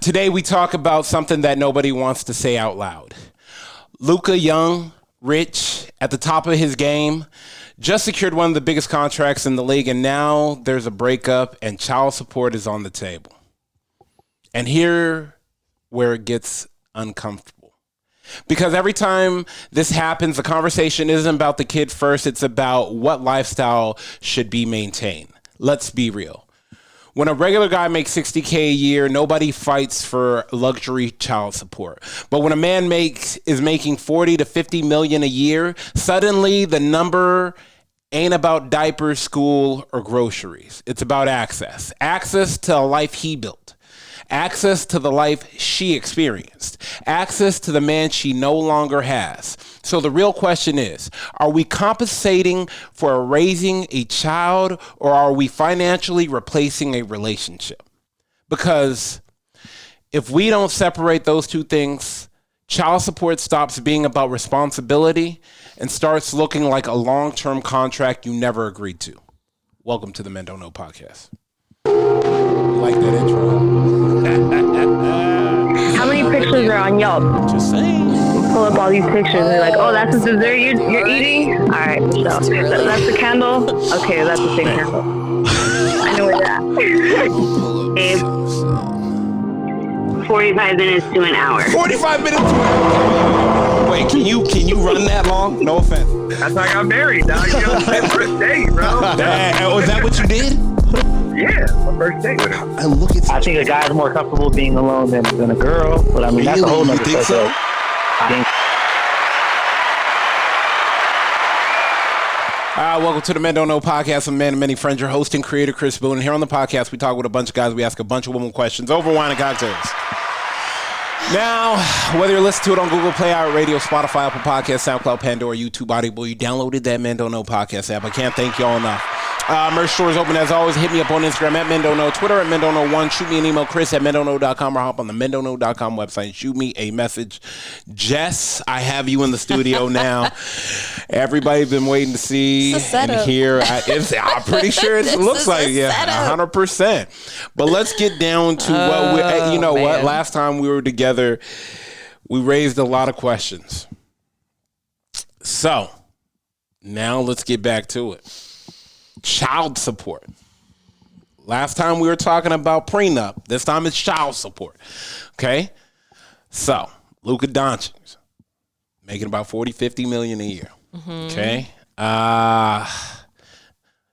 Today we talk about something that nobody wants to say out loud. Luka, young, rich, at the top of his game, just secured one of the biggest contracts in the league, and now there's a breakup and child support is on the table. And here where it gets uncomfortable. Because every time this happens, the conversation isn't about the kid first, it's about what lifestyle should be maintained. Let's be real. When a regular guy makes $60K a year, nobody fights for luxury child support. But when a man is making $40 to $50 million a year, suddenly the number ain't about diapers, school, or groceries. It's about access. Access to a life he built. Access to the life she experienced. Access to the man she no longer has. So the real question is, are we compensating for raising a child, or are we financially replacing a relationship? Because if we don't separate those two things, child support stops being about responsibility and starts looking like a long-term contract you never agreed to. Welcome to the Men Don't Know podcast. You like that intro? How many pictures are on Yelp? Just saying. Pull up all these pictures and they're like, oh, that's the dessert you're eating? All right, so that's the candle? Okay, that's the same candle. I know where that. 45 minutes to an hour. 45 minutes to an hour? Wait, can you run that long? No offense. That's how I got married, dog. You know, my first date, bro. Was that what you did? Yeah, my first date with him. I think a guy's more comfortable being alone than a girl, but I mean, that's a whole nother think so? I think. Welcome to the Men Don't Know podcast. I'm a man of many friends, your host and creator, Chris Boone. And here on the podcast, we talk with a bunch of guys. We ask a bunch of women questions over wine and cocktails. Now, whether you listen to it on Google Play, Radio, Spotify, Apple Podcasts, SoundCloud, Pandora, YouTube, Audible, you downloaded that Men Don't Know podcast app. I can't thank y'all enough. Merch store is open as always. Hit me up on Instagram at Men Don't Know, Twitter at Men Don't Know 1. Shoot me an email, Chris at MenDon'tKnow.com, or hop on the MenDon'Know.com website and shoot me a message. Jess, I have you in the studio now. Everybody's been waiting to see and hear. I'm pretty sure it looks like 100%. But let's get down to what last time we were together, we raised a lot of questions. So now let's get back to it. Child support. Last time we were talking about prenup. This time it's child support. Okay? So, Luka Doncic making about 40, 50 million a year. Mm-hmm. Okay?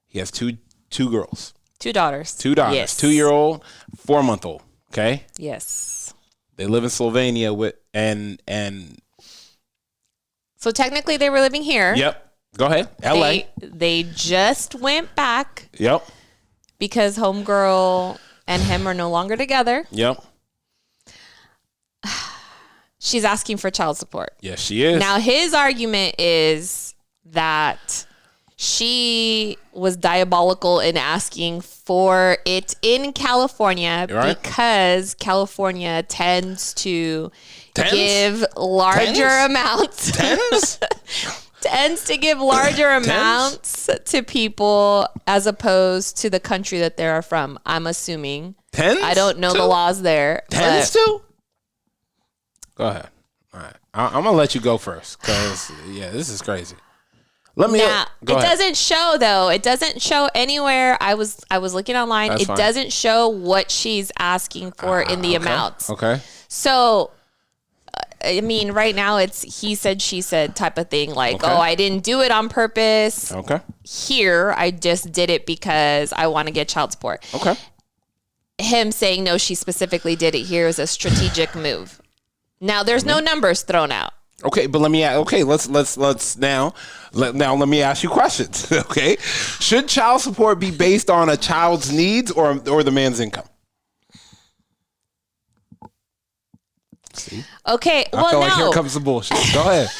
He has two girls. Two daughters. Yes. 2-year-old, 4-month-old. Okay? Yes. They live in Slovenia and so technically they were living here. Yep. Go ahead. LA. They just went back. Yep. Because homegirl and him are no longer together. Yep. She's asking for child support. Yes, she is. Now, his argument is that she was diabolical in asking for it in California because California tends to give larger amounts. Tends to give larger amounts to people as opposed to the country that they're from. I'm assuming. I don't know the laws there. Tends to? Go ahead. All right. I'm going to let you go first because, this is crazy. It doesn't show, though. It doesn't show anywhere. I was looking online. That's fine. Doesn't show what she's asking for in the amounts. Okay. So, I mean, right now it's he said, she said type of thing. Like, I didn't do it on purpose. Okay. Here, I just did it because I want to get child support. Okay. Him saying, no, she specifically did it here is a strategic move. Now, there's no numbers thrown out. Okay, but let me ask. Okay, let's now let me ask you questions. Okay, should child support be based on a child's needs or the man's income? See? Okay, I feel like here comes the bullshit. Go ahead.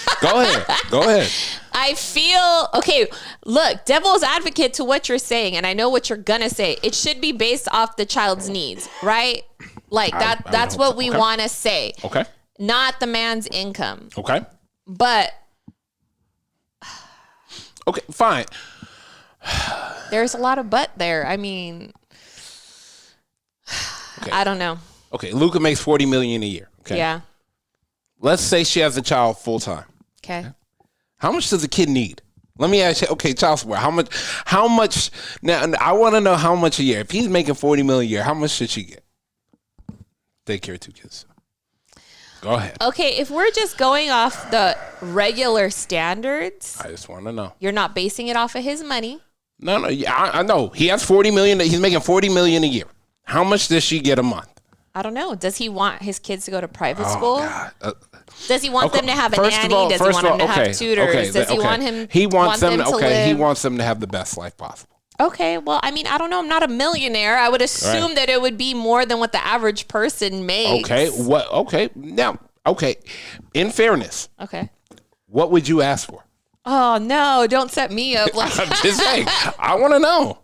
I feel okay. Look, devil's advocate to what you're saying, and I know what you're gonna say. It should be based off the child's needs, right? Like that. That's what we want to say. Okay. Not the man's income. Okay. But okay, fine. There's a lot of but there. I mean, okay. I don't know. Okay, Luca makes $40 million a year. Okay. Yeah. Let's say she has a child full time. Okay. How much does a kid need? Let me ask you. Okay, child support. How much? Now I want to know how much a year. If he's making $40 million a year, how much should she get? Take care of 2 kids. Go ahead. Okay, if we're just going off the regular standards, I just want to know. you're not basing it off of his money. No. Yeah, I know. He has $40 million. He's making $40 million a year. How much does she get a month? I don't know. Does he want his kids to go to private school? God. Does he want them to have a First of nanny? all- Does he first want of them to all, have tutors? Does he want him? He wants them. to Okay, he live? wants them to have the best life possible. Okay, well, I mean, I don't know. I'm not a millionaire. I would assume Right. that it would be more than what the average person makes. Okay. What? Okay. Now. Okay. In fairness, Okay. what would you ask for? Oh no! Don't set me up. Like I'm just saying. I want to know.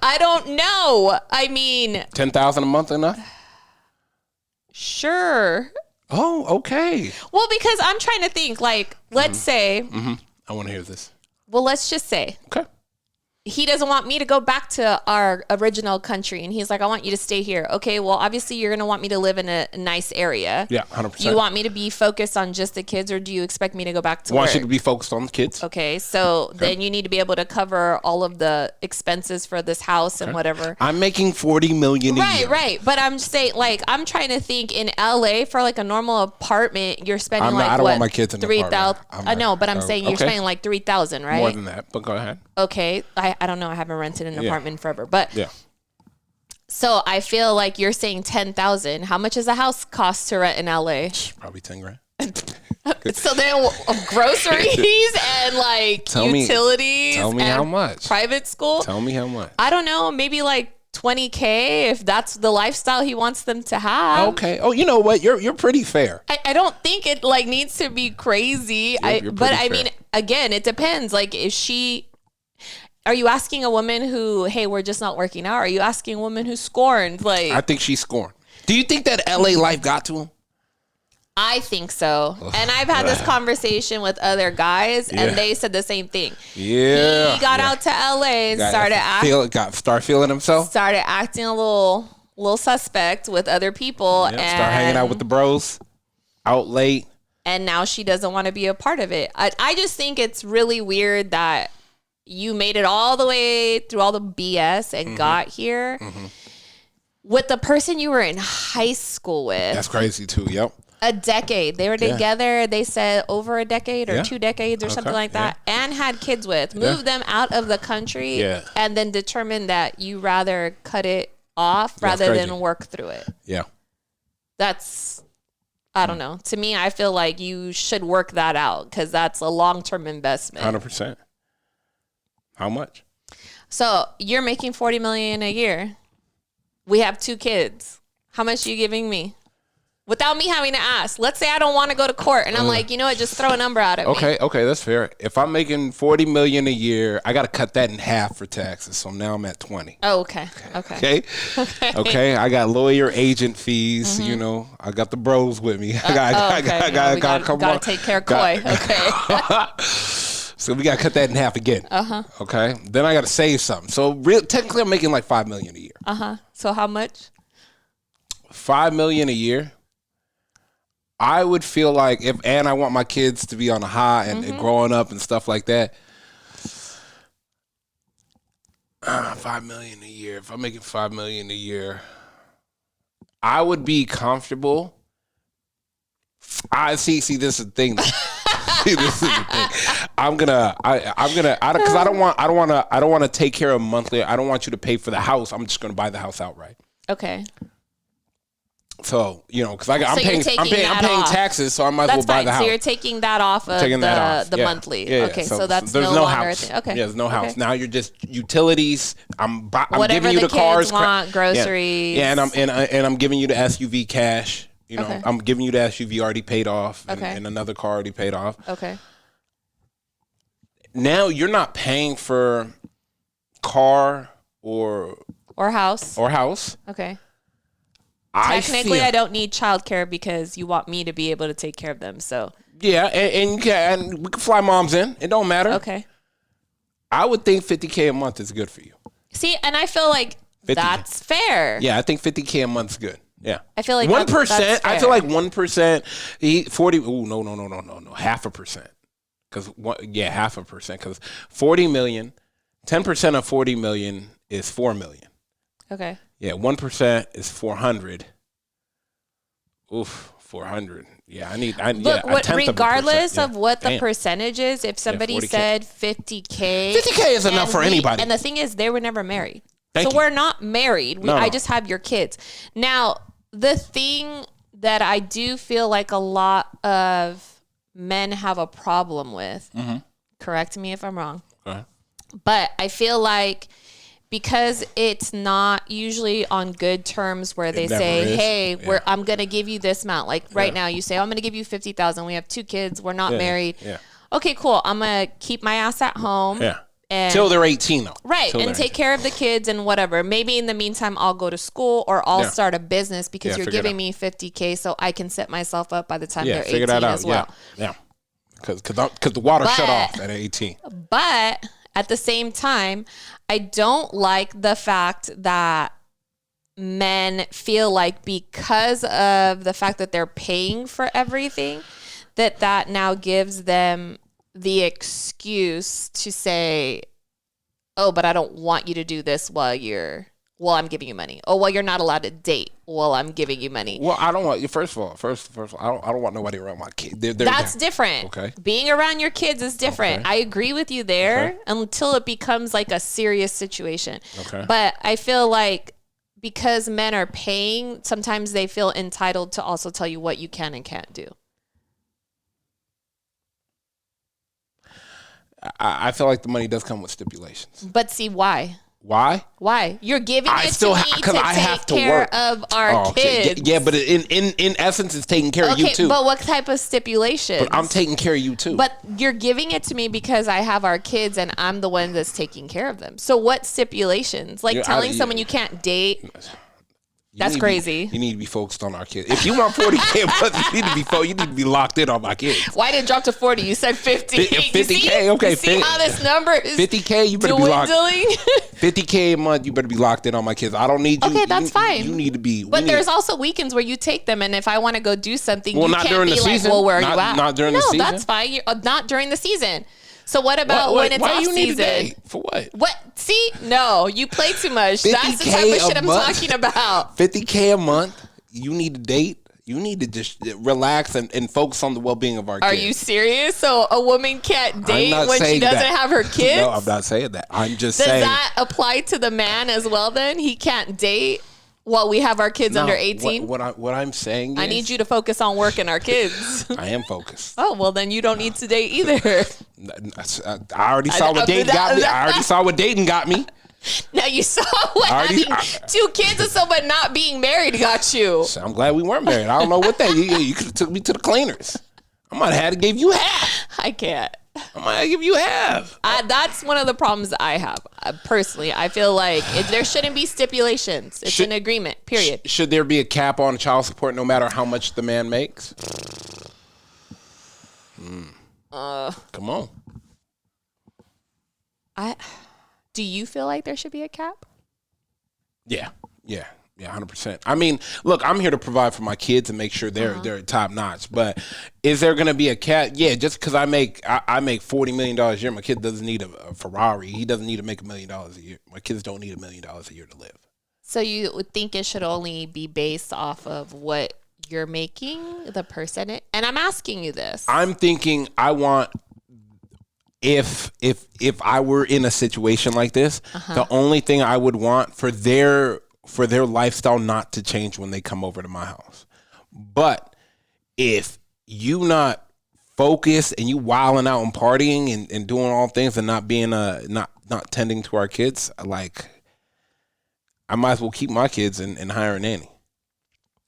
I don't know. I mean, $10,000 a month enough? sure. Oh, okay. Well, because I'm trying to think. Like, let's say. I want to hear this. Well, let's just say Okay. he doesn't want me to go back to our original country, and he's like, I want you to stay here. Okay, well, obviously you're gonna want me to live in a nice area. Yeah, 100%. You want me to be focused on just the kids, or do you expect me to go back to I want work? you to be focused on the kids. Okay, so then you need to be able to cover all of the expenses for this house and whatever. I'm making $40 million a year. Right. But I'm just saying, like, I'm trying to think in LA for like a normal apartment, you're spending I don't want my kids in the 3,000. apartment. I know, but I'm saying you're okay. spending like 3,000, right? More than that, but go ahead. Okay, I don't know. I haven't rented an apartment forever, but Yeah. so I feel like you're saying 10,000. How much does a house cost to rent in LA? Probably 10 grand. So then groceries and like Tell me utilities. how and much. Private school. Tell me how much. I don't know. Maybe like 20K if that's the lifestyle he wants them to have. Okay. Oh, you know what? You're pretty fair. I don't think it like needs to be crazy. You're But pretty I fair. mean, again, it depends. Like, are you asking a woman who, hey, we're just not working out? Or are you asking a woman who's scorned? Like, I think she's scorned. Do you think that LA life got to him? I think so. And I've had this conversation with other guys, Yeah. and they said the same thing. Yeah. He got out to LA and Start feeling himself. started acting a little suspect with other people, Yep, and start hanging out with the bros. Out late. and now she doesn't want to be a part of it. I just think it's really weird that you made it all the way through all the BS and got here with the person you were in high school with. That's crazy too. Yep. A decade. They were together, they said over a decade or Yeah. 2 decades or something Okay, like that, and had kids with. Moved them out of the country Yeah. and then determined that you rather cut it off rather crazy. than work through it. Yeah. That's, I don't know. To me, I feel like you should work that out because that's a long-term investment. 100%. How much? So you're making $40 million a year. We have 2 kids. How much are you giving me? Without me having to ask. Let's say I don't want to go to court and I'm like, you know what, just throw a number out at me. Okay, that's fair. If I'm making $40 million a year, I got to cut that in half for taxes. So now I'm at 20. Oh, okay. Okay. I got lawyer agent fees. You know, I got the bros with me. I gotta take care of Koi. Okay. So we got to cut that in half again. Okay. Then I got to save something. So technically, I'm making like $5 million a year. So how much? $5 million a year. I would feel like and I want my kids to be on a high and growing up and stuff like that. $5 million a year. If I'm making $5 million a year, I would be comfortable. I see. This is the thing. This is the thing. I'm gonna because I don't want to take care of monthly. I don't want you to pay for the house. I'm just gonna buy the house outright. Okay. So, you know, because I'm So you're paying taxes, so I might as well buy the house. So you're taking that off of the monthly. Yeah, Okay, so that's there's no no longer house. a thing. Okay. Yeah, there's no house. Okay. Now you're just utilities. I'm Whatever giving you the the cars, kids want, groceries. Yeah, and I'm giving you the SUV cash. You know, Okay. I'm giving you the SUV already paid off, and, Okay. and another car already paid off. Okay. Now you're not paying for car or Or house. Okay. Technically, I don't need childcare because you want me to be able to take care of them. So Yeah, and we can fly moms in. It don't matter. okay. I would think $50K a month is good for you. See, and I feel like 50K. that's fair. Yeah, I think $50K a month's good. Yeah. I feel like 1%. that's I feel fair. like 1%. 40. Ooh, no. 0.5%. Because 0.5%. Because 40 million. 10% of 40 million is 4 million. Okay. Yeah, 1% is 400. Oof, 400. Yeah, I need. Look, regardless of what the Damn. percentage is, if somebody 40K. said 50K, 50K is enough for anybody. And the thing is, they were never married. Thank So you. we're not married. No. I just have your kids. Now, the thing that I do feel like a lot of men have a problem with, correct me if I'm wrong, but I feel like because it's not usually on good terms where they never say, is. hey, Yeah. I'm going to give you this amount. Like right now you say, I'm going to give you 50,000. We have 2 kids. We're not married. Yeah. Okay, cool. I'm going to keep my ass at home. Yeah. And Till they're 18, though. right, Till and they're take 18. care of the kids and whatever. Maybe in the meantime, I'll go to school or I'll Yeah. start a business because Yeah, you're figure it giving out. me 50K so I can set myself up by the time Yeah, they're figure 18 that out. as well. Yeah. Because the water shut But- off at 18. But at the same time, I don't like the fact that men feel like because of the fact that they're paying for everything, that now gives them the excuse to say, oh, but I don't want you to do this while I'm giving you money. Oh, well, you're not allowed to date while I'm giving you money. Well, I don't want you. First of all, I don't want nobody around my kid. That's different. Okay. Being around your kids is different. Okay. I agree with you there Okay. until it becomes like a serious situation. Okay. But I feel like because men are paying, sometimes they feel entitled to also tell you what you can and can't do. I feel like the money does come with stipulations. But see, why? Why? Why? You're giving I it still to ha- me 'cause to I take have to care work. of our okay. kids. Yeah, but in essence, it's taking care of you Okay, too. but what type of stipulations? But I'm taking care of you too. But you're giving it to me because I have our kids and I'm the one that's taking care of them. So what stipulations? Like You're telling out of- someone you can't date? That's You crazy. you need to be focused on our kids. If you want 40K a month, you need to be locked in on my kids. Why did it drop to 40? You said 50. 50K, okay, You see how this number is 50K, you better be locked. dwindling? 50K a month, you better be locked in on my kids. I don't need you. Okay, that's fine. You need to be. But there's also weekends where you take them, and if I want to go do something, Well, you not can't during be the like, season. well, where are Not- you at? not during the no, season. that's fine. Not during the season. So what about when it's why off you need season? a date? For what? What? See, no, you play too much. That's the 50K type of a shit I'm month? talking about. 50K a month. You need to date. You need to just relax and focus on the well-being of our kids. Are you serious? So a woman can't I'm date not when she saying doesn't that. have her kids? No, I'm not saying that. I'm just Does saying. that apply to the man as well then? He can't date while we have our kids under 18? What I'm saying is, I need you to focus on work and our kids. I am focused. Oh, well, then you don't need to date either. I already saw what dating got me. I already saw what dating got me. Now you saw what having 2 kids and someone not being married got you. So I'm glad we weren't married. I don't know what that. You could have took me to the cleaners. I might have had to give you half. I can't. I might have give you half. That's one of the problems I have. Personally, I feel like there shouldn't be stipulations. It's an agreement, period. Should there be a cap on child support no matter how much the man makes? Come on. Do you feel like there should be a cap? Yeah, 100%. I mean, look, I'm here to provide for my kids and make sure they're top notch. But is there going to be a cap? Yeah, just because I make $40 million a year, my kid doesn't need a Ferrari. He doesn't need to make $1 million a year. My kids don't need $1 million a year to live. So you would think it should only be based off of what you're making, the percentage? And I'm asking you this. I'm thinking I want. If I were in a situation like this, the only thing I would want for their lifestyle not to change when they come over to my house. But if you not focused and you wilding out and partying and doing all things and not being not tending to our kids, like I might as well keep my kids and hire a nanny.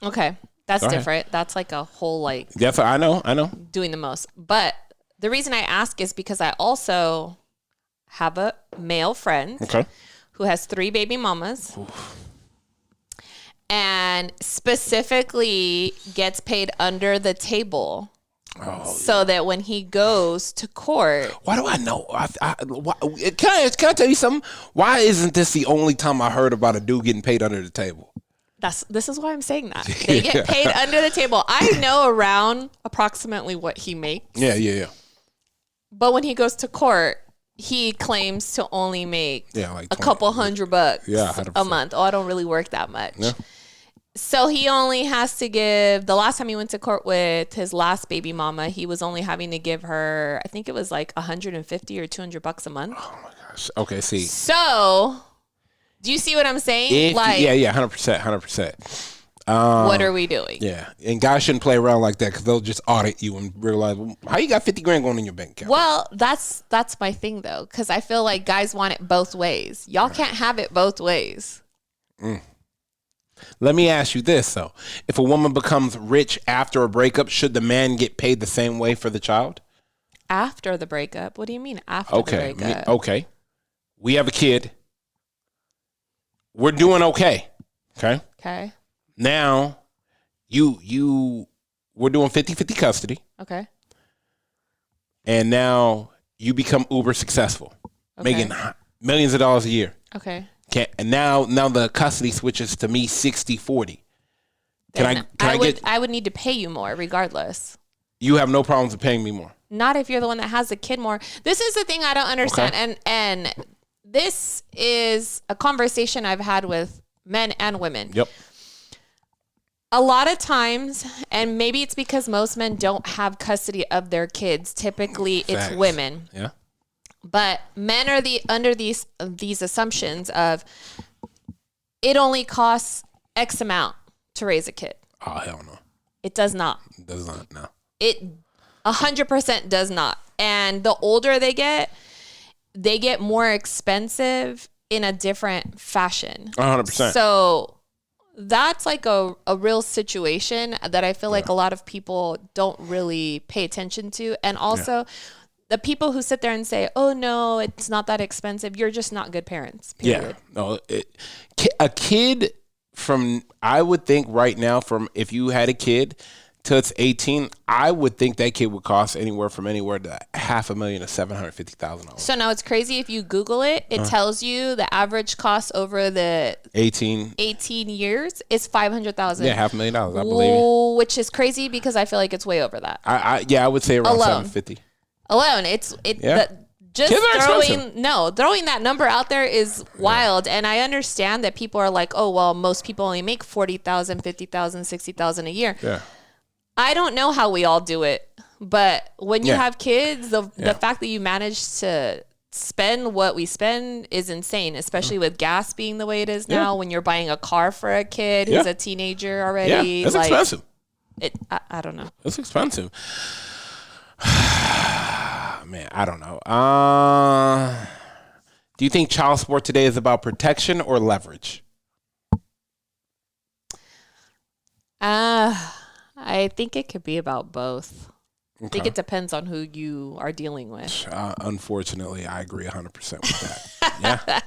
Okay, that's Go ahead. different. That's like a whole like Yes, I know. doing the most. But the reason I ask is because I also have a male friend who has 3 baby mamas. And specifically gets paid under the table so that when he goes to court. Why do I know? Can I tell you something? Why isn't this the only time I heard about a dude getting paid under the table? This is why I'm saying that. They get paid under the table. I know around approximately what he makes. Yeah. But when he goes to court, he claims to only make like a couple $100 100%. a month. Oh, I don't really work that much. Yeah. So he only has to give, the last time he went to court with his last baby mama, he was only having to give her, I think it was like $150 or $200 a month. Oh my gosh. Okay, see. So, do you see what I'm saying? Yeah, 100%. What are we doing? Yeah, and guys shouldn't play around like that because they'll just audit you and realize, well, how you got 50 grand going in your bank account? Well, that's my thing though, because I feel like guys want it both ways. Y'all can't have it both ways. Let me ask you this though: if a woman becomes rich after a breakup, should the man get paid the same way for the child? After the breakup? What do you mean after the breakup? Okay. We have a kid. We're doing okay. Okay. Now, we're doing 50-50 custody. Okay. And now you become uber successful, making millions of dollars a year. Okay. And now the custody switches to me 60-40. I would need to pay you more regardless. You have no problems with paying me more. Not if you're the one that has the kid more. This is the thing I don't understand. Okay. And this is a conversation I've had with men and women. Yep. A lot of times, and maybe it's because most men don't have custody of their kids. Typically, Facts. it's women. Yeah. But men are under these assumptions of it only costs X amount to raise a kid. Oh, hell no. It does not. It does not, no. It 100% does not. And the older they get more expensive in a different fashion. 100%. So that's like a real situation that I feel like a lot of people don't really pay attention to. And also the people who sit there and say, oh no, it's not that expensive. You're just not good parents. Period. Yeah. No, a kid I would think right now if you had a kid till it's 18, I would think that kid would cost anywhere to $500,000 to $750,000. So now it's crazy. If you Google it, it tells you the average cost over the 18 years is $500,000. Yeah, $500,000. I believe it. Which is crazy because I feel like it's way over that. I would say around Alone. $750,000. Alone, just Kids are expensive. throwing that number out there is wild. And I understand that people are like, oh well, most people only make $40,000, $50,000, $60,000 a year. Yeah. I don't know how we all do it, but when you have kids, the fact that you manage to spend what we spend is insane, especially with gas being the way it is now. When you're buying a car for a kid who's a teenager already, Yeah, it's expensive. I don't know. It's expensive. Man, I don't know. Do you think child support today is about protection or leverage? I think it could be about both. Okay. I think it depends on who you are dealing with. Unfortunately, I agree 100% with that.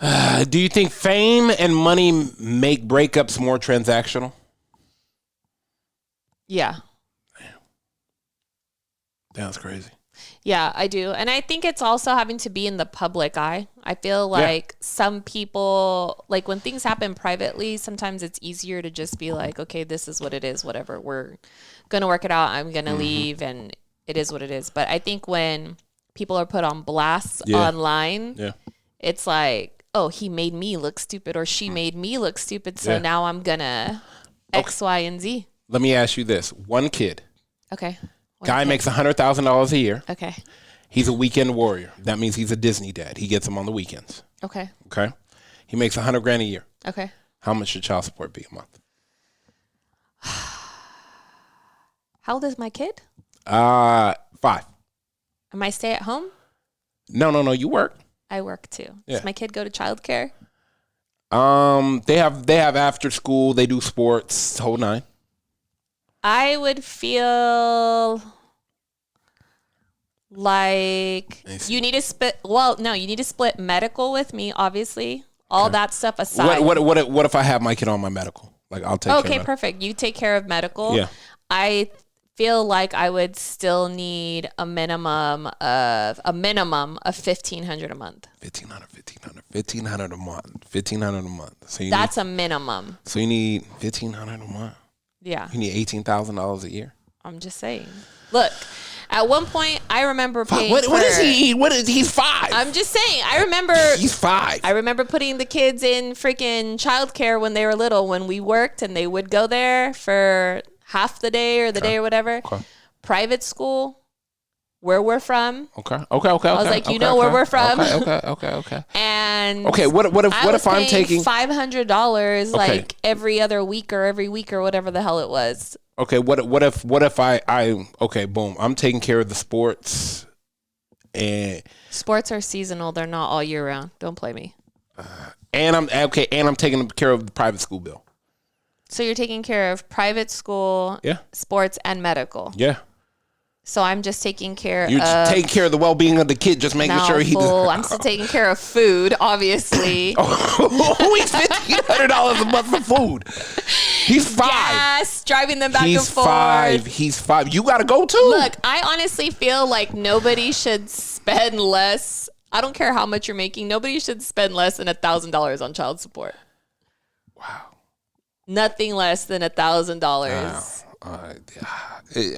Yeah. Do you think fame and money make breakups more transactional? Yeah. That's crazy. Yeah, I do. And I think it's also having to be in the public eye. I feel like some people, like when things happen privately, sometimes it's easier to just be like, okay, this is what it is, whatever. We're going to work it out. I'm going to leave and it is what it is. But I think when people are put on blast online, it's like, oh, he made me look stupid or she made me look stupid. So now I'm going to X, Y, and Z. Let me ask you this. One kid. Okay. Guy makes $100,000 a year. Okay. He's a weekend warrior. That means he's a Disney dad. He gets them on the weekends. Okay. Okay. He makes $100,000 a year. Okay. How much should child support be a month? How old is my kid? 5. Am I stay at home? No. You work. I work too. Yeah. Does my kid go to childcare? They have after school. They do sports. Whole nine. I would feel like you need to split. Well, no, you need to split medical with me. Obviously, all that stuff aside. What if I have my kid on my medical? Like I'll take. Okay, perfect. You take care of medical. Yeah. I feel like I would still need a minimum of $1,500 a month. $1,500 a month. $1,500 a month. So That's a minimum. So you need $1,500 a month. Yeah. You need $18,000 a year. I'm just saying. Look, at one point, I remember paying. What does he eat? He's 5. I'm just saying. I remember. He's 5. I remember putting the kids in freaking childcare when they were little. When we worked, and they would go there for half the day or the day or whatever. Okay. Private school, where we're from. Okay. I was like, where we're from. Okay. And what if I'm taking $500 like every other week or every week or whatever the hell it was. Okay, what if I okay, boom, I'm taking care of the sports, and sports are seasonal, they're not all year round. Don't play me. And I'm taking care of the private school bill. So you're taking care of private school, sports, and medical. Yeah. So I'm just taking care You're taking care of the well-being of the kid, just making sure he does. I'm still taking care of food, obviously. Who eats $1,500 a month for food? He's 5. Yes, driving them back and forth. He's 5. You got to go too. Look, I honestly feel like nobody should spend less. I don't care how much you're making. Nobody should spend less than $1,000 on child support. Wow. Nothing less than $1,000.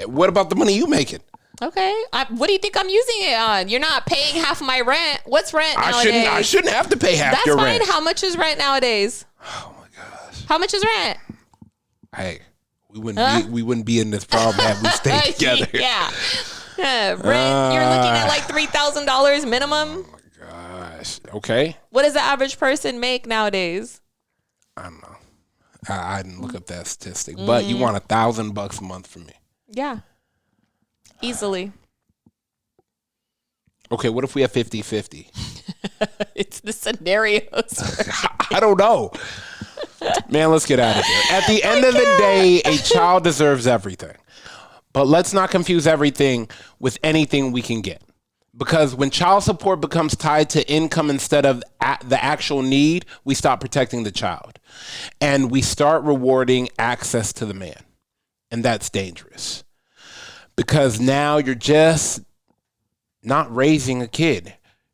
What about the money you making? Okay. What do you think I'm using it on? You're not paying half my rent. What's rent nowadays? I shouldn't have to pay half your rent. That's fine. How much is rent nowadays? Oh my gosh. How much is rent? Hey, we wouldn't be in this problem had we stayed together. Yeah. Rent, you're looking at like $3,000 minimum. Oh my gosh. Okay. What does the average person make nowadays? I don't know. I didn't look up that statistic, but you want $1,000 a month from me. Yeah. Easily. Okay, what if we have 50-50? It's the scenarios. I don't know. Man, let's get out of here. At the end of the day, a child deserves everything. But let's not confuse everything with anything we can get. Because when child support becomes tied to income instead of the actual need, we stop protecting the child. And we start rewarding access to the man. And that's dangerous. Because now you're just not raising a kid.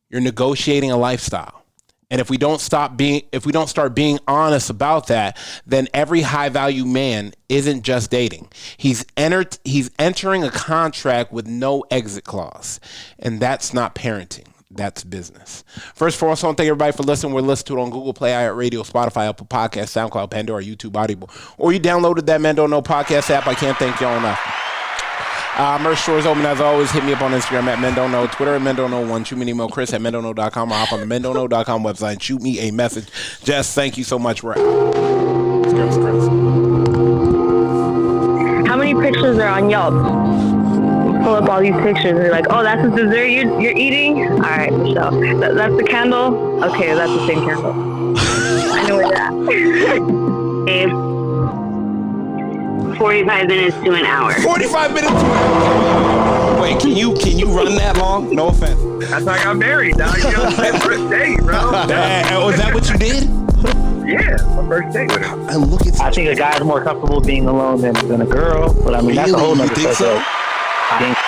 You're negotiating a lifestyle. And if we don't start being honest about that, then every high value man isn't just dating. He's entering a contract with no exit clause. And that's not parenting. That's business. First of all, I want to thank everybody for listening. We're listening to it on Google Play, iHeartRadio, Spotify, Apple Podcasts, SoundCloud, Pandora, YouTube, Audible. Or you downloaded that Men Don't Know podcast app. I can't thank y'all enough. Merch store is open as always. Hit me up on Instagram at Men Don't Know, Twitter at Men Don't Know 1. Shoot me an email, Chris at mendontknow.com, or hop on the mendontknow.com website and shoot me a message. Jess, thank you so much. We're out. This girl's crazy. How many pictures are on Yelp? Pull up all these pictures and you're like, oh, that's the dessert you're eating? All right, Michelle. That's the candle? Okay, that's the same candle. I know where that. 45 minutes to an hour. 45 minutes to an hour. Wait, can you run that long? No offense. That's how I got married, dog. You know, my first date, bro. Was that what you did? Yeah, my first date with her. And look at I think a guy's more comfortable being alone than a girl, but I mean, that's a whole nother You think so? subject.